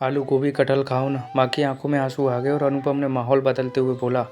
आलू गोभी कटहल खाओ ना। माँ की आंखों में आंसू आ गए और अनुपम ने माहौल बदलते हुए बोला,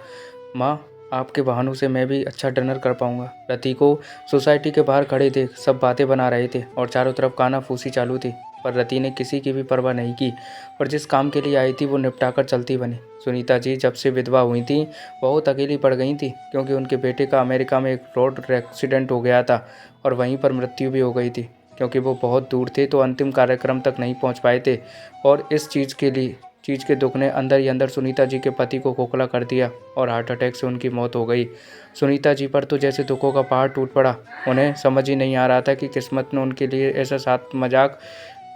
माँ आपके बहानों से मैं भी अच्छा डिनर कर पाऊंगा। रति को सोसाइटी के बाहर खड़े देख सब बातें बना रहे थे और चारों तरफ कानाफूसी चालू थी, पर रति ने किसी की भी परवाह नहीं की और जिस काम के लिए आई थी वो निपटाकर चलती बनी। सुनीता जी जब से विधवा हुई थी बहुत अकेली पड़ गई थी, क्योंकि उनके बेटे का अमेरिका में एक रोड एक्सीडेंट हो गया था और वहीं पर मृत्यु भी हो गई थी। क्योंकि वो बहुत दूर थे तो अंतिम कार्यक्रम तक नहीं पहुंच पाए थे और इस चीज़ के दुख ने अंदर ही अंदर सुनीता जी के पति को खोखला कर दिया और हार्ट अटैक से उनकी मौत हो गई। सुनीता जी पर तो जैसे दुखों का पहाड़ टूट पड़ा। उन्हें समझ ही नहीं आ रहा था कि किस्मत ने उनके लिए ऐसा साथ मजाक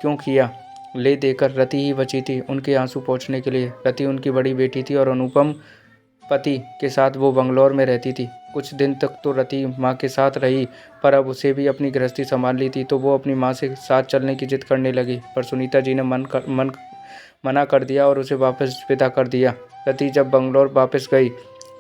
क्यों किया। ले देकर रति ही बची थी उनके आंसू पोंछने के लिए। रति उनकी बड़ी बेटी थी और अनुपम पति के साथ वो बंगलौर में रहती थी। कुछ दिन तक तो रति माँ के साथ रही, पर अब उसे भी अपनी गृहस्थी संभाल ली थी तो वो अपनी माँ से साथ चलने की जिद करने लगी। पर सुनीता जी ने मना कर दिया और उसे वापस विदा कर दिया। रति जब बंगलौर वापस गई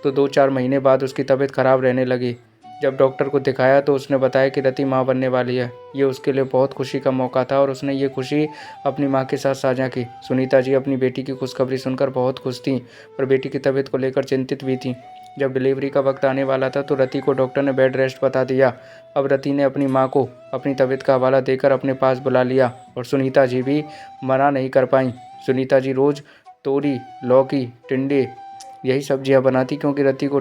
तो 2-4 महीने बाद उसकी तबीयत खराब रहने लगी। जब डॉक्टर को दिखाया तो उसने बताया कि रति माँ बनने वाली है। ये उसके लिए बहुत खुशी का मौका था और उसने ये खुशी अपनी माँ के साथ साझा की। सुनीता जी अपनी बेटी की खुशखबरी सुनकर बहुत खुश थीं, पर बेटी की तबीयत को लेकर चिंतित भी थीं। जब डिलीवरी का वक्त आने वाला था तो रति को डॉक्टर ने बेड रेस्ट बता दिया। अब रति ने अपनी माँ को अपनी तबीयत का हवाला देकर अपने पास बुला लिया और सुनीता जी भी मना नहीं कर पाईं। सुनीता जी रोज़ तोरी, लौकी, टिंडे यही सब्जियां बनाती, क्योंकि रति को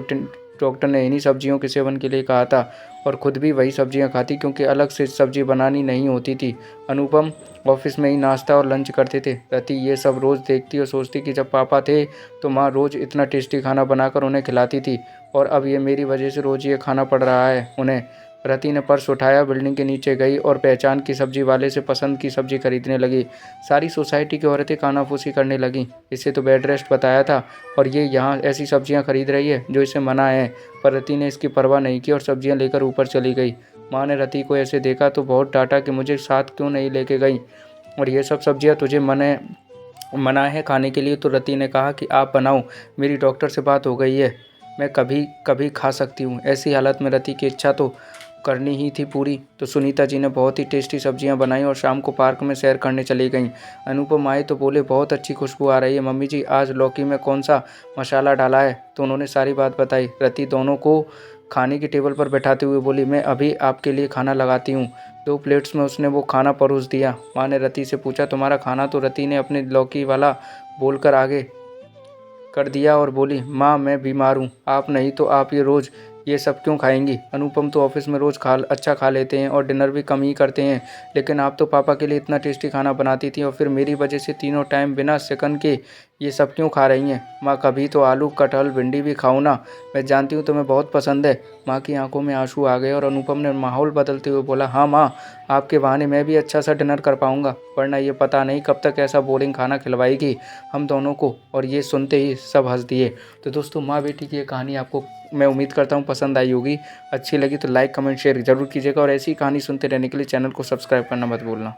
डॉक्टर ने इन्हीं सब्जियों के सेवन के लिए कहा था और खुद भी वही सब्जियां खाती, क्योंकि अलग से सब्जी बनानी नहीं होती थी। अनुपम ऑफिस में ही नाश्ता और लंच करते थे। रति ये सब रोज़ देखती और सोचती कि जब पापा थे तो माँ रोज़ इतना टेस्टी खाना बनाकर उन्हें खिलाती थी और अब ये मेरी वजह से रोज़ ये खाना पड़ रहा है उन्हें। रति ने पर्स उठाया, बिल्डिंग के नीचे गई और पहचान की सब्जी वाले से पसंद की सब्जी खरीदने लगी। सारी सोसाइटी की औरतें कानाफूसी करने लगीं, इसे तो बेड रेस्ट बताया था और ये यहाँ ऐसी सब्जियाँ खरीद रही है जो इसे मना है। पर रति ने इसकी परवाह नहीं की और सब्जियाँ लेकर ऊपर चली गई। माँ ने रति को ऐसे देखा तो बहुत डांटा कि मुझे साथ क्यों नहीं लेके गई और ये सब सब्जियाँ तुझे मना है खाने के लिए। तो रति ने कहा कि आप बनाओ, मेरी डॉक्टर से बात हो गई है, मैं कभी कभी खा सकती हूँ। ऐसी हालत में रति की इच्छा तो करनी ही थी पूरी। तो सुनीता जी ने बहुत ही टेस्टी सब्जियां बनाई और शाम को पार्क में सैर करने चली गईं। अनुपम आए तो बोले, बहुत अच्छी खुशबू आ रही है मम्मी जी, आज लौकी में कौन सा मसाला डाला है। तो उन्होंने सारी बात बताई। रति दोनों को खाने की टेबल पर बैठाते हुए बोली, मैं अभी आपके लिए खाना लगाती हूँ। 2 प्लेट्स में उसने वो खाना परोस दिया। माँ ने रति से पूछा, तुम्हारा खाना? तो रति ने अपने लौकी वाला बोलकर आगे कर दिया और बोली, माँ मैं बीमार हूँ, आप नहीं तो आप ये सब क्यों खाएंगी? अनुपम तो ऑफिस में रोज़ अच्छा खा लेते हैं और डिनर भी कम ही करते हैं, लेकिन आप तो पापा के लिए इतना टेस्टी खाना बनाती थी और फिर मेरी वजह से तीनों टाइम बिना सेकंड के ये सब क्यों खा रही हैं? माँ कभी तो आलू कटहल भिंडी भी खाओ ना, मैं जानती हूँ तुम्हें बहुत पसंद है। माँ की आंखों में आंसू आ गए और अनुपम ने माहौल बदलते हुए बोला, हाँ माँ, आपके बहाने मैं भी अच्छा सा डिनर कर पाऊँगा, वरना ये पता नहीं कब तक ऐसा बोरिंग खाना खिलवाएगी हम दोनों को। और ये सुनते ही सब हंस दिए। तो दोस्तों, माँ बेटी की ये कहानी आपको मैं उम्मीद करता हूँ पसंद आई होगी। अच्छी लगी तो लाइक कमेंट शेयर ज़रूर कीजिएगा और ऐसी कहानी सुनते रहने के लिए चैनल को सब्सक्राइब करना मत भूलना।